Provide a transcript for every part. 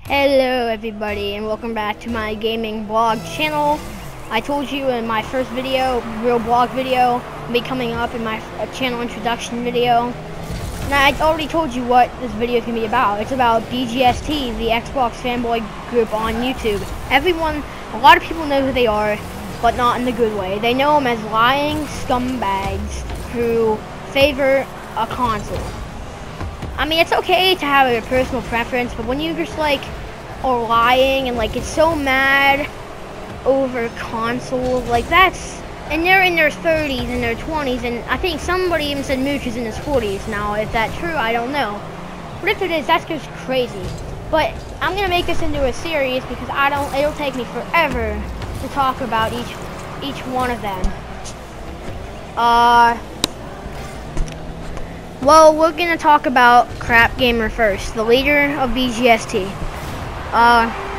Hello everybody and welcome back to my gaming blog channel. I told you in my first video, real blog video, will be coming up in my channel introduction video. Now I already told you what this video is going to be about. It's about BGST, the Xbox fanboy group on YouTube. A lot of people know who they are, but not in the good way. They know them as lying scumbags who favor a console. I mean, it's okay to have a personal preference, but when you just are lying and get so mad over console, and they're in their 30s and their 20s, and I think somebody even said Mooch is in his 40s. Now, if that's true, I don't know. But if it is, that's just crazy. But I'm gonna make this into a series because it'll take me forever to talk about each one of them. Well, we're gonna talk about Crapgamer first, the leader of BGST.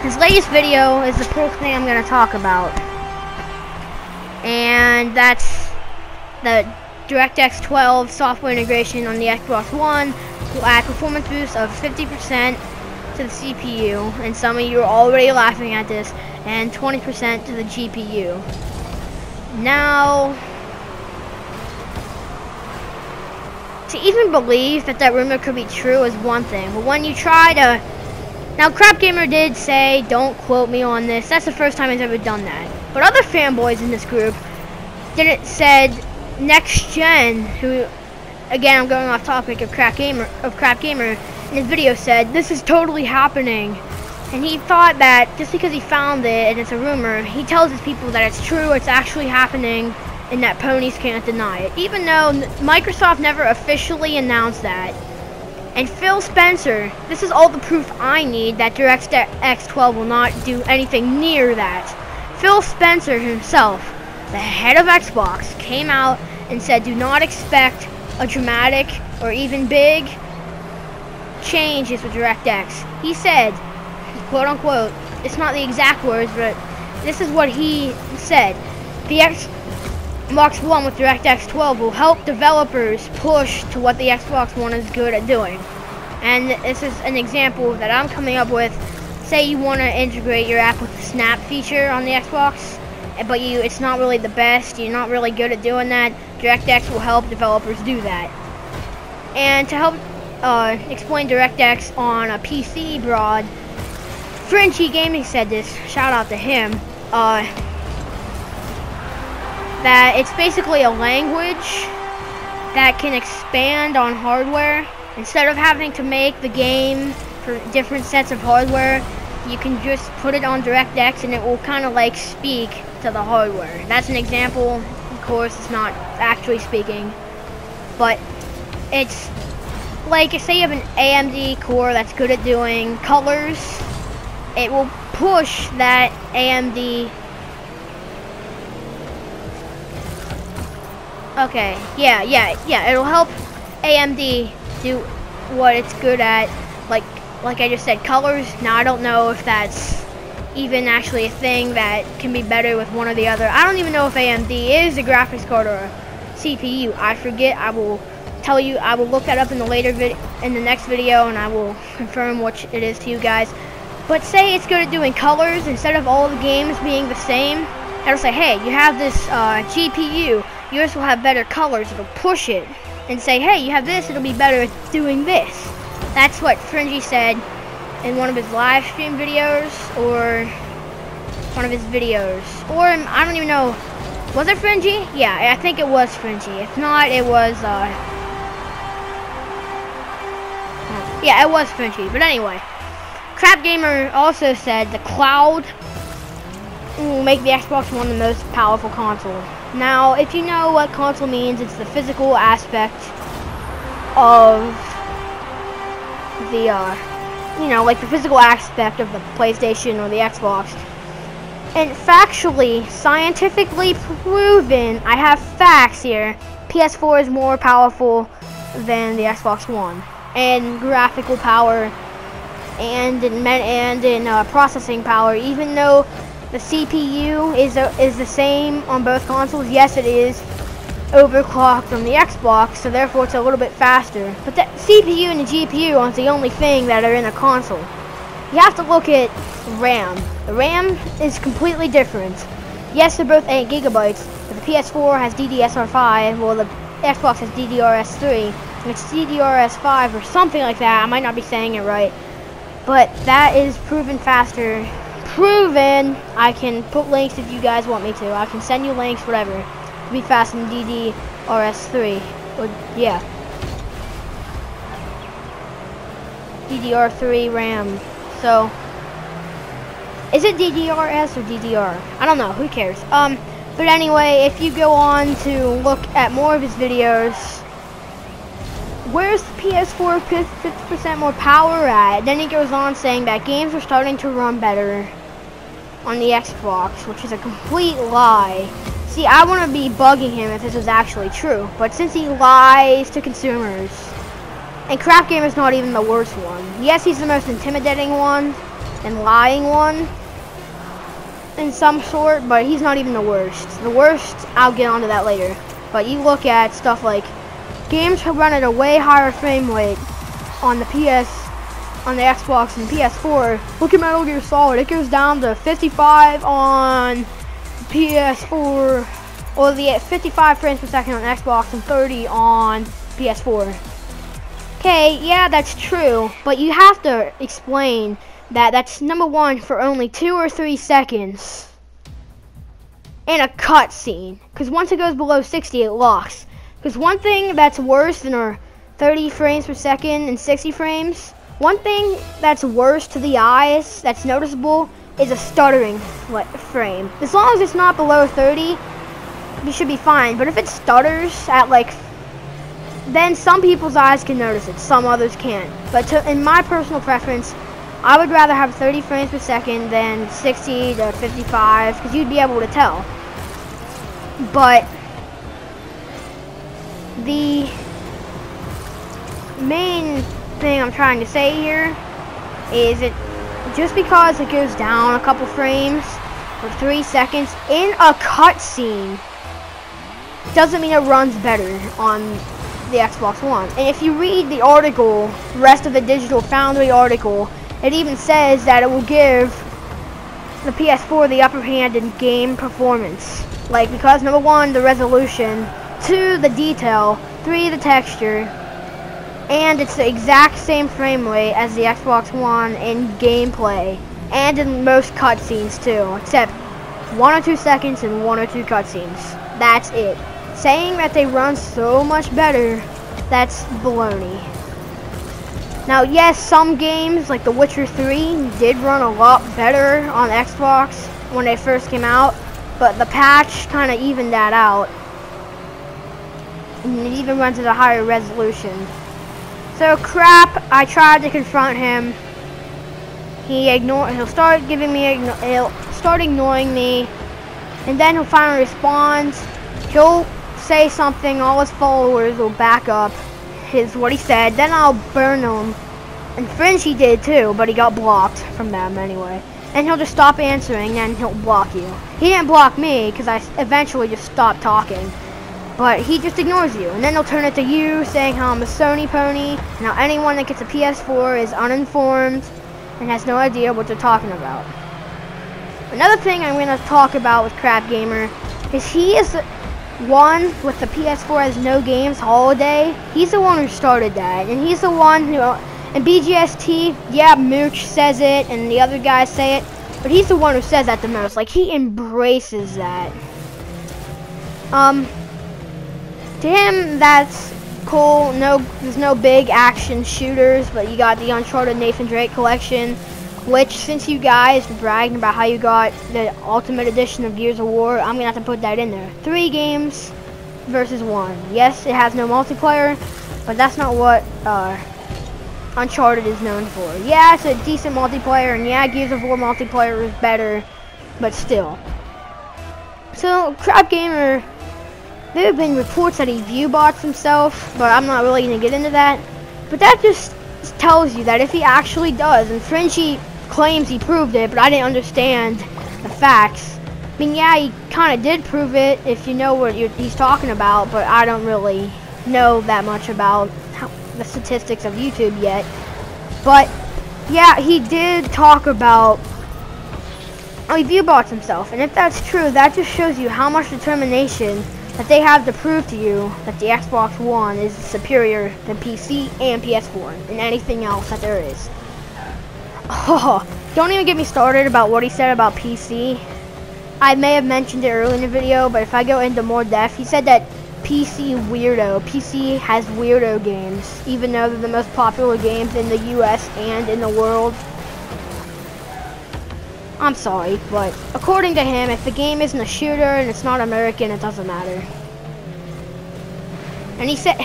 His latest video is the first thing I'm gonna talk about, and that's the DirectX 12 software integration on the Xbox One will add performance boost of 50% to the CPU, and some of you are already laughing at this, and 20% to the GPU. Now, to even believe that rumor could be true is one thing, but when you try to... Now, Crapgamer did say, don't quote me on this, that's the first time he's ever done that. But other fanboys in this group said Next Gen, who, again, I'm going off topic of Crapgamer, in his video said, this is totally happening. And he thought that just because he found it and it's a rumor, he tells his people that it's true, it's actually happening, and that ponies can't deny it, even though Microsoft never officially announced that. And Phil Spencer, this is all the proof I need that DirectX 12 will not do anything near that. Phil Spencer himself, the head of Xbox, came out and said do not expect a dramatic or even big changes with DirectX. He said, quote unquote, it's not the exact words, but this is what he said. The Xbox One with DirectX 12 will help developers push to what the Xbox One is good at doing. And this is an example that I'm coming up with. Say you want to integrate your app with the Snap feature on the Xbox, but it's not really the best, you're not really good at doing that. DirectX will help developers do that. And to help explain DirectX on a PC broad, Fringy Gaming said this, shout out to him, that it's basically a language that can expand on hardware. Instead of having to make the game for different sets of hardware, you can just put it on DirectX and it will kind of speak to the hardware. That's an example. Of course, it's not actually speaking, but it's say you have an AMD core that's good at doing colors, it will push that AMD. Okay, yeah, it'll help AMD do what it's good at, like I just said, colors. Now, I don't know if that's even actually a thing that can be better with one or the other. I don't even know if AMD is a graphics card or a CPU. I forget. I will tell you. I will look that up in the next video, and I will confirm which it is to you guys. But say it's good at doing colors, instead of all the games being the same, it'll say, hey, you have this GPU, yours will have better colors. It'll push it and say, hey, you have this, it'll be better at doing this. That's what Fringy said in one of his live stream videos, or one of his videos. Or, I don't even know, was it Fringy? Yeah, I think it was Fringy. If not, it was, yeah, it was Fringy. But anyway, Crapgamer also said the cloud will make the Xbox One the most powerful console. Now, if you know what console means, it's the physical aspect of the, the physical aspect of the PlayStation or the Xbox. And factually, scientifically proven, I have facts here, PS4 is more powerful than the Xbox One. And graphical power, and in processing power, even though the CPU is the same on both consoles. Yes, it is overclocked on the Xbox, so therefore it's a little bit faster. But the CPU and the GPU aren't the only thing that are in a console. you have to look at RAM. The RAM is completely different. Yes, they're both 8 gigabytes, but the PS4 has DDR5, while the Xbox has DDR3, and it's DDR5 or something like that. I might not be saying it right, but that is proven faster. Proven! I can put links if you guys want me to. I can send you links, whatever. To be faster than DDR3. Or, yeah. DDR3 RAM. So, is it DDRS or DDR? I don't know, who cares? But anyway, if you go on to look at more of his videos, where's the PS4 50% more power at? Then he goes on saying that games are starting to run better on the Xbox, which is a complete lie. See, I want to be bugging him if this was actually true, but since he lies to consumers, and Crapgamer's not even the worst one. Yes, he's the most intimidating one and lying one in some sort, but he's not even the worst. The worst, I'll get onto that later. But you look at stuff like games run at a way higher frame rate on the Xbox and PS4. Look at Metal Gear Solid. It goes down to 55 on PS4, or the 55 frames per second on Xbox and 30 on PS4. Okay, yeah, that's true, but you have to explain that that's number one for only 2 or 3 seconds and a cutscene, because once it goes below 60 it locks. Because one thing that's worse than our 30 frames per second and 60 frames, one thing that's worse to the eyes that's noticeable is a stuttering frame. As long as it's not below 30, you should be fine, but if it stutters at like, then some people's eyes can notice it, some others can't. But in my personal preference, I would rather have 30 frames per second than 60 to 55, because you'd be able to tell. But the main thing I'm trying to say here is that just because it goes down a couple frames for 3 seconds in a cutscene doesn't mean it runs better on the Xbox One. And if you read the article, the rest of the Digital Foundry article, it even says that it will give the PS4 the upper hand in game performance. Like, because number one, the resolution, 2, the detail, 3, the texture, and it's the exact same frame rate as the Xbox One in gameplay, and in most cutscenes too, except 1 or 2 seconds and 1 or 2 cutscenes. That's it. Saying that they run so much better, that's baloney. Now, yes, some games like The Witcher 3 did run a lot better on Xbox when they first came out, but the patch kind of evened that out. And it even runs at a higher resolution. So crap, I tried to confront him. He'll start ignoring me, and then he'll finally respond. He'll say something, all his followers will back up what he said, then I'll burn him. And Frenchie did too, but he got blocked from them anyway. And he'll just stop answering, and he'll block you. He didn't block me, because I eventually just stopped talking. But he just ignores you, and then he'll turn it to you, saying how I'm a Sony pony, and how anyone that gets a PS4 is uninformed, and has no idea what they're talking about. Another thing I'm going to talk about with Crapgamer is he is one with the PS4 has no games holiday. He's the one who started that, and he's the one who, and BGST, yeah, Mooch says it, and the other guys say it, but he's the one who says that the most. Like, he embraces that. To him, that's cool. There's no big action shooters, but you got the Uncharted Nathan Drake collection, which, since you guys were bragging about how you got the Ultimate Edition of Gears of War, I'm gonna have to put that in there. 3 games versus 1. Yes, it has no multiplayer, but that's not what Uncharted is known for. Yeah, it's a decent multiplayer, and yeah, Gears of War multiplayer is better, but still. So, Crapgamer, there have been reports that he view-bots himself, but I'm not really going to get into that. But that just tells you that if he actually does, and Frenchie claims he proved it, but I didn't understand the facts. I mean, yeah, he kind of did prove it if you know what he's talking about, but I don't really know that much about the statistics of YouTube yet. But Yeah, he did talk about he view-bots himself, and if that's true, that just shows you how much determination that they have to prove to you that the Xbox One is superior than PC and PS4 and anything else that there is. Oh, don't even get me started about what he said about PC. I may have mentioned it earlier in the video, but if I go into more depth, he said that PC has weirdo games, even though they're the most popular games in the US and in the world. I'm sorry, but according to him, if the game isn't a shooter and it's not American, it doesn't matter. And he said,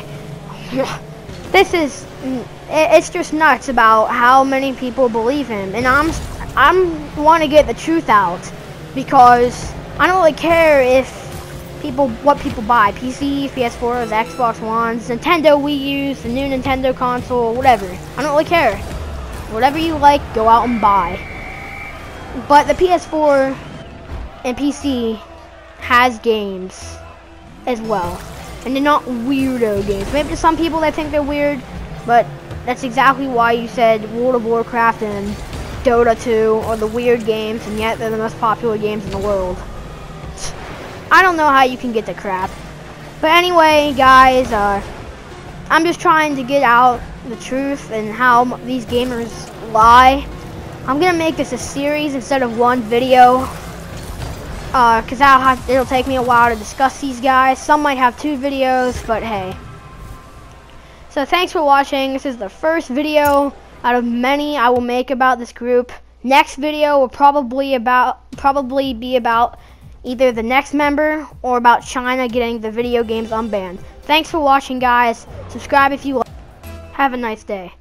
it's just nuts about how many people believe him. And I'm want to get the truth out, because I don't really care if what people buy, PC, PS4s, Xbox Ones, Nintendo Wii U's, the new Nintendo console, whatever. I don't really care. Whatever you like, go out and buy. But the PS4 and PC has games as well, and they're not weirdo games. Maybe to some people that think they're weird, but that's exactly why you said World of Warcraft and Dota 2 are the weird games, and yet they're the most popular games in the world. I don't know how you can get the crap. But anyway, guys, I'm just trying to get out the truth and how these gamers lie. I'm gonna make this a series instead of one video, because it'll take me a while to discuss these guys. Some might have 2 videos, but hey. So thanks for watching. This is the first video out of many I will make about this group. Next video will probably be about either the next member or about China getting the video games unbanned. Thanks for watching, guys. Subscribe if you like. Have a nice day.